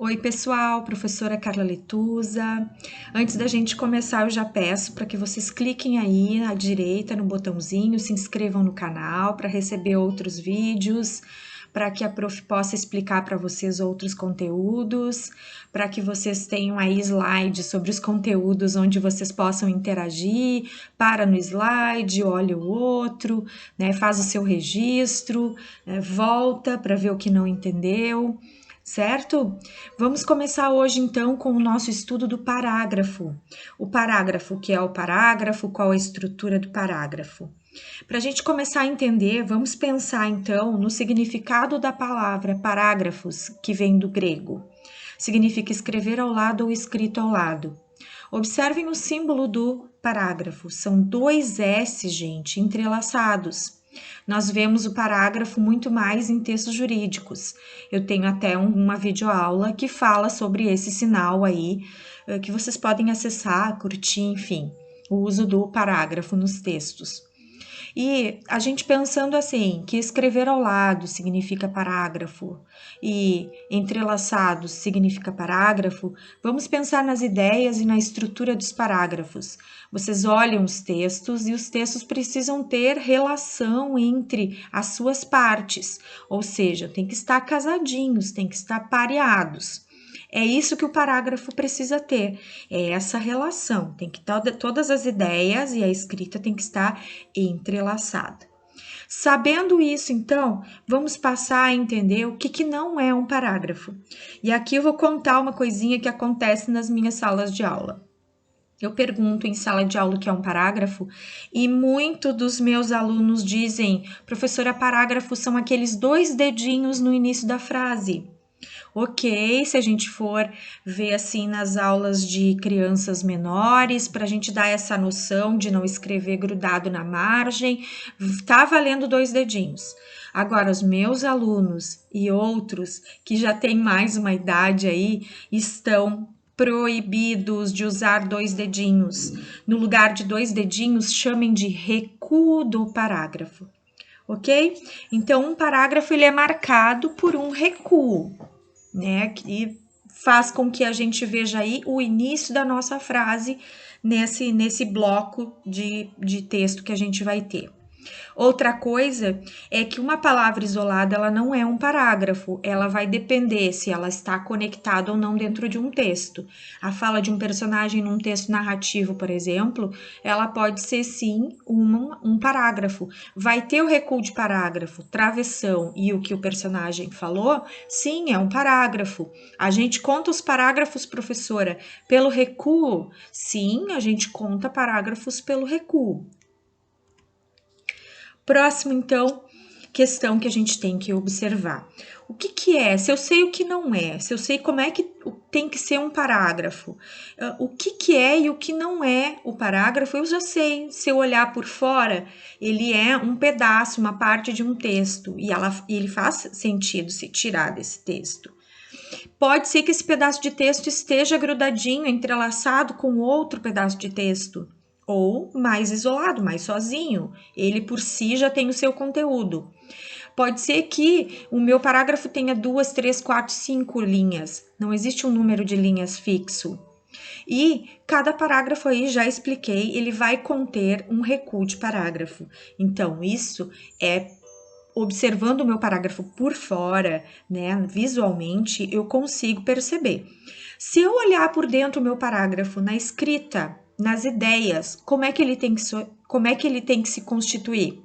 Oi, pessoal, professora Carla Letusa. Antes da gente começar, eu já peço para que vocês cliquem aí à direita no botãozinho, se inscrevam no canal para receber outros vídeos, para que a prof possa explicar para vocês outros conteúdos, para que vocês tenham aí slides sobre os conteúdos onde vocês possam interagir, para no slide, olha o outro, né, faz o seu registro, volta para ver o que não entendeu. Certo? Vamos começar hoje então com o nosso estudo do parágrafo. O parágrafo, o que é o parágrafo, qual a estrutura do parágrafo. Para a gente começar a entender, vamos pensar então no significado da palavra parágrafos, que vem do grego. Significa escrever ao lado ou escrito ao lado. Observem o símbolo do parágrafo, são dois S, gente, entrelaçados. Nós vemos o parágrafo muito mais em textos jurídicos. Eu tenho até uma videoaula que fala sobre esse sinal aí, que vocês podem acessar, curtir, enfim, o uso do parágrafo nos textos. E a gente pensando assim, que escrever ao lado significa parágrafo e entrelaçados significa parágrafo, vamos pensar nas ideias e na estrutura dos parágrafos. Vocês olham os textos e os textos precisam ter relação entre as suas partes, ou seja, tem que estar casadinhos, tem que estar pareados. É isso que o parágrafo precisa ter, é essa relação, tem que todas as ideias e a escrita tem que estar entrelaçada. Sabendo isso, então, vamos passar a entender o que não é um parágrafo. E aqui eu vou contar uma coisinha que acontece nas minhas salas de aula. Eu pergunto em sala de aula o que é um parágrafo e muitos dos meus alunos dizem, professora, parágrafos são aqueles 2 dedinhos no início da frase. Ok, se a gente for ver assim nas aulas de crianças menores, para a gente dar essa noção de não escrever grudado na margem, tá valendo 2 dedinhos. Agora, os meus alunos e outros que já têm mais uma idade aí, estão proibidos de usar 2 dedinhos. No lugar de 2 dedinhos, chamem de recuo do parágrafo. Ok? Então, um parágrafo ele é marcado por um recuo, né, que faz com que a gente veja aí o início da nossa frase nesse bloco de texto que a gente vai ter. Outra coisa é que uma palavra isolada ela não é um parágrafo, ela vai depender se ela está conectada ou não dentro de um texto. A fala de um personagem num texto narrativo, por exemplo, ela pode ser sim um parágrafo. Vai ter o recuo de parágrafo, travessão e o que o personagem falou, sim, é um parágrafo. A gente conta os parágrafos, professora, pelo recuo? Sim, a gente conta parágrafos pelo recuo. Próximo, então, questão que a gente tem que observar. O que é? Se eu sei o que não é, se eu sei como é que tem que ser um parágrafo, o que é e o que não é o parágrafo, eu já sei. Se eu olhar por fora, ele é um pedaço, uma parte de um texto, e ele faz sentido se tirar desse texto. Pode ser que esse pedaço de texto esteja grudadinho, entrelaçado com outro pedaço de texto, ou mais isolado, mais sozinho. Ele por si já tem o seu conteúdo. Pode ser que o meu parágrafo tenha 2, 3, 4, 5 linhas. Não existe um número de linhas fixo. E cada parágrafo aí, já expliquei, ele vai conter um recuo de parágrafo. Então, isso é observando o meu parágrafo por fora, né, visualmente, eu consigo perceber. Se eu olhar por dentro o meu parágrafo, na escrita, nas ideias, como é que ele tem que se constituir?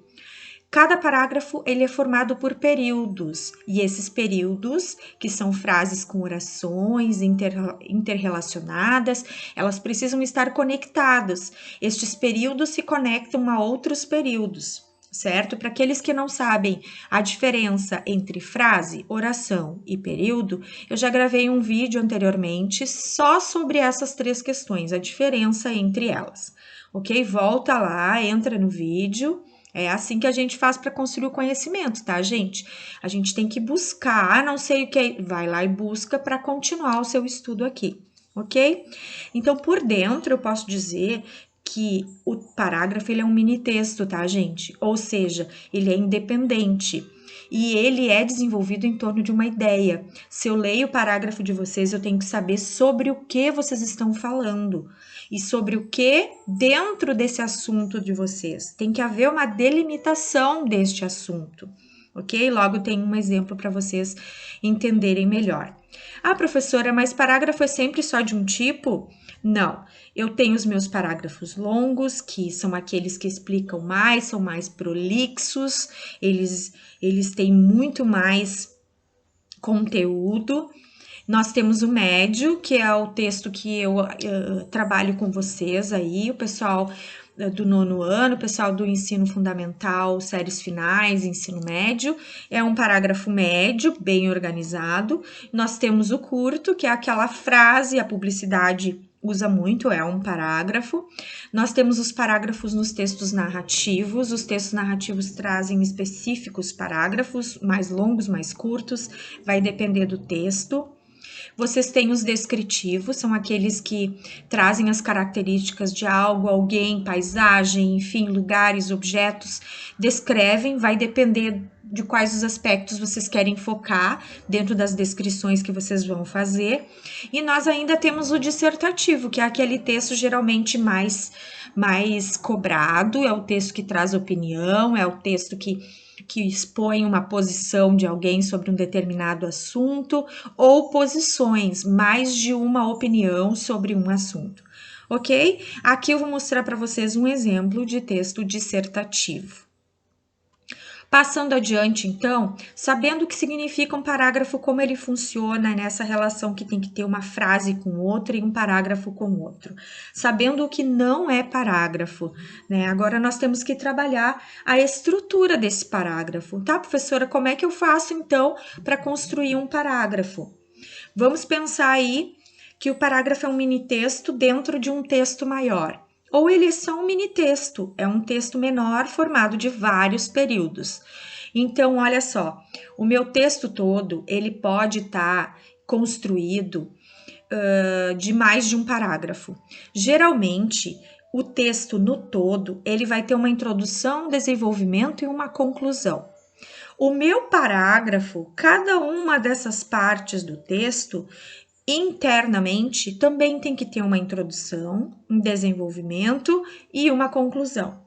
Cada parágrafo ele é formado por períodos, e esses períodos, que são frases com orações interrelacionadas, elas precisam estar conectadas. Estes períodos se conectam a outros períodos, certo? Para aqueles que não sabem a diferença entre frase, oração e período, eu já gravei um vídeo anteriormente só sobre essas 3 questões, a diferença entre elas, ok? Volta lá, entra no vídeo. É assim que a gente faz para construir o conhecimento, tá, gente? A gente tem que buscar, não sei o que é, vai lá e busca para continuar o seu estudo aqui, ok? Então, por dentro, eu posso dizer que o parágrafo ele é um mini texto, tá, gente? Ou seja, ele é independente e ele é desenvolvido em torno de uma ideia. Se eu leio o parágrafo de vocês, eu tenho que saber sobre o que vocês estão falando e sobre o que dentro desse assunto de vocês. Tem que haver uma delimitação deste assunto, ok? Logo tem um exemplo para vocês entenderem melhor. Ah, professora, mas parágrafo é sempre só de um tipo? Não, eu tenho os meus parágrafos longos, que são aqueles que explicam mais, são mais prolixos, eles têm muito mais conteúdo. Nós temos o médio, que é o texto que eu trabalho com vocês aí, o pessoal do 9º ano, o pessoal do ensino fundamental, séries finais, ensino médio, é um parágrafo médio, bem organizado. Nós temos o curto, que é aquela frase, a publicidade usa muito, é um parágrafo. Nós temos os parágrafos nos textos narrativos. Os textos narrativos trazem específicos parágrafos, mais longos, mais curtos, vai depender do texto. Vocês têm os descritivos, são aqueles que trazem as características de algo, alguém, paisagem, enfim, lugares, objetos, descrevem, vai depender de quais os aspectos vocês querem focar dentro das descrições que vocês vão fazer. E nós ainda temos o dissertativo, que é aquele texto geralmente mais cobrado, é o texto que traz opinião, é o texto que expõe uma posição de alguém sobre um determinado assunto, ou posições, mais de uma opinião sobre um assunto, ok? Aqui eu vou mostrar para vocês um exemplo de texto dissertativo. Passando adiante, então, sabendo o que significa um parágrafo, como ele funciona nessa relação que tem que ter uma frase com outra e um parágrafo com outro. Sabendo o que não é parágrafo, né? Agora nós temos que trabalhar a estrutura desse parágrafo, tá, professora? Como é que eu faço, então, para construir um parágrafo? Vamos pensar aí que o parágrafo é um mini texto dentro de um texto maior. Ou ele é só um mini texto, é um texto menor formado de vários períodos. Então, olha só, o meu texto todo, ele pode estar construído de mais de um parágrafo. Geralmente, o texto no todo, ele vai ter uma introdução, desenvolvimento e uma conclusão. O meu parágrafo, cada uma dessas partes do texto, internamente também tem que ter uma introdução, um desenvolvimento e uma conclusão.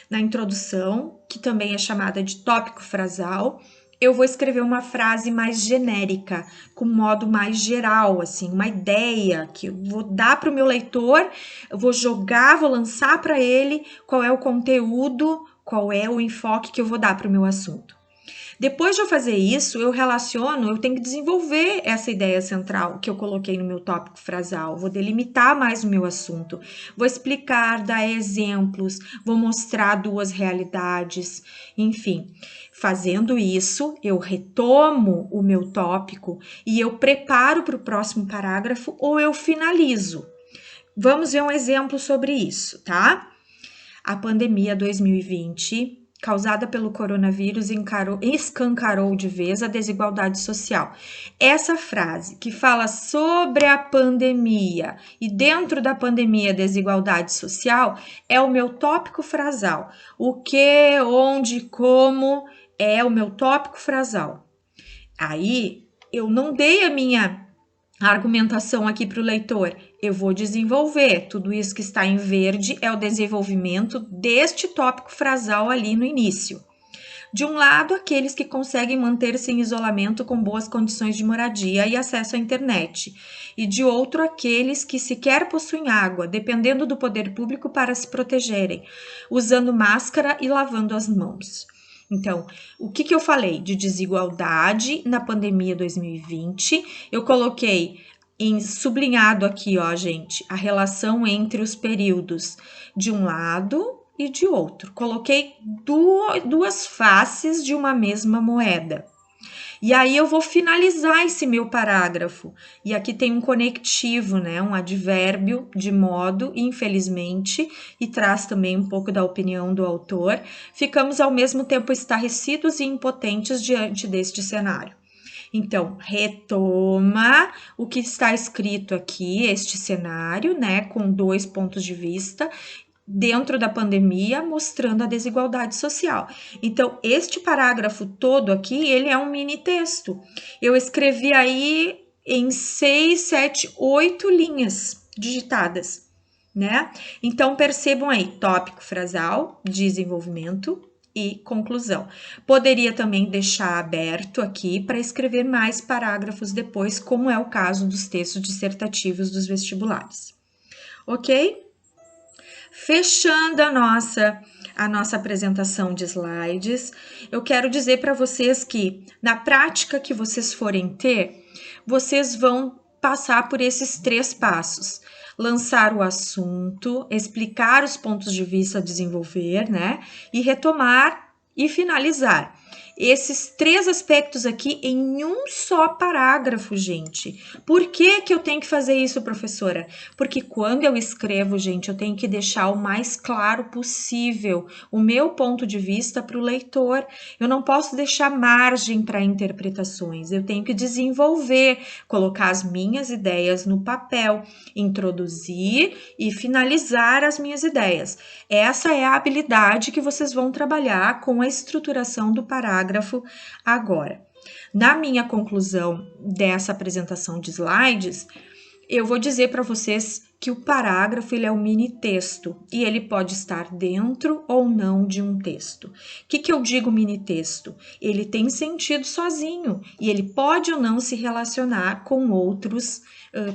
Na introdução, que também é chamada de tópico frasal, eu vou escrever uma frase mais genérica, com modo mais geral, assim, uma ideia que eu vou dar para o meu leitor, eu vou jogar, vou lançar para ele qual é o conteúdo, qual é o enfoque que eu vou dar para o meu assunto. Depois de eu fazer isso, eu tenho que desenvolver essa ideia central que eu coloquei no meu tópico frasal, vou delimitar mais o meu assunto, vou explicar, dar exemplos, vou mostrar duas realidades, enfim. Fazendo isso, eu retomo o meu tópico e eu preparo para o próximo parágrafo ou eu finalizo. Vamos ver um exemplo sobre isso, tá? A pandemia 2020 causada pelo coronavírus escancarou de vez a desigualdade social. Essa frase que fala sobre a pandemia e dentro da pandemia a desigualdade social é o meu tópico frasal. O que, onde, como é o meu tópico frasal. Aí eu não dei a minha argumentação aqui para o leitor, eu vou desenvolver. Tudo isso que está em verde é o desenvolvimento deste tópico frasal ali no início. De um lado, aqueles que conseguem manter-se em isolamento com boas condições de moradia e acesso à internet. E de outro, aqueles que sequer possuem água, dependendo do poder público para se protegerem, usando máscara e lavando as mãos. Então, o que eu falei de desigualdade na pandemia 2020? Eu coloquei sublinhado aqui, ó, gente, a relação entre os períodos de um lado e de outro. Coloquei duas faces de uma mesma moeda. E aí eu vou finalizar esse meu parágrafo. E aqui tem um conectivo, né? Um advérbio de modo, infelizmente, e traz também um pouco da opinião do autor. Ficamos ao mesmo tempo estarrecidos e impotentes diante deste cenário. Então, retoma o que está escrito aqui, este cenário, né? Com dois pontos de vista. dentro da pandemia, mostrando a desigualdade social. Então, este parágrafo todo aqui, ele é um mini texto. Eu escrevi aí em 6, 7, 8 linhas digitadas, né? Então, percebam aí, tópico frasal, desenvolvimento e conclusão. Poderia também deixar aberto aqui para escrever mais parágrafos depois, como é o caso dos textos dissertativos dos vestibulares. Ok? Fechando a nossa apresentação de slides, eu quero dizer para vocês que na prática que vocês forem ter, vocês vão passar por esses 3 passos: lançar o assunto, explicar os pontos de vista a desenvolver, né? E retomar e finalizar. Esses 3 aspectos aqui em um só parágrafo, gente. Por que que eu tenho que fazer isso, professora? Porque quando eu escrevo, gente, eu tenho que deixar o mais claro possível o meu ponto de vista para o leitor. Eu não posso deixar margem para interpretações. Eu tenho que desenvolver, colocar as minhas ideias no papel, introduzir e finalizar as minhas ideias. Essa é a habilidade que vocês vão trabalhar com a estruturação do parágrafo agora. Na minha conclusão dessa apresentação de slides, eu vou dizer para vocês que o parágrafo ele é um mini texto e ele pode estar dentro ou não de um texto. O que eu digo mini texto? Ele tem sentido sozinho e ele pode ou não se relacionar com outros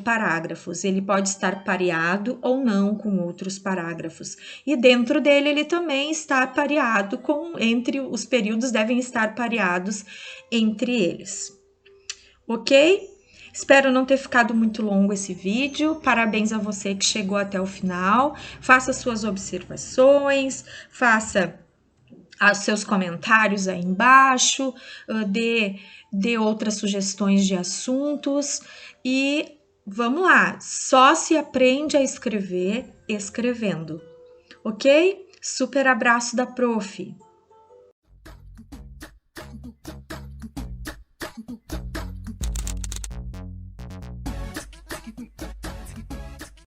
parágrafos. Ele pode estar pareado ou não com outros parágrafos. E dentro dele ele também está pareado entre os períodos devem estar pareados entre eles. Ok? Espero não ter ficado muito longo esse vídeo. Parabéns a você que chegou até o final. Faça suas observações, faça os seus comentários aí embaixo, dê outras sugestões de assuntos e vamos lá. Só se aprende a escrever escrevendo, ok? Super abraço da prof.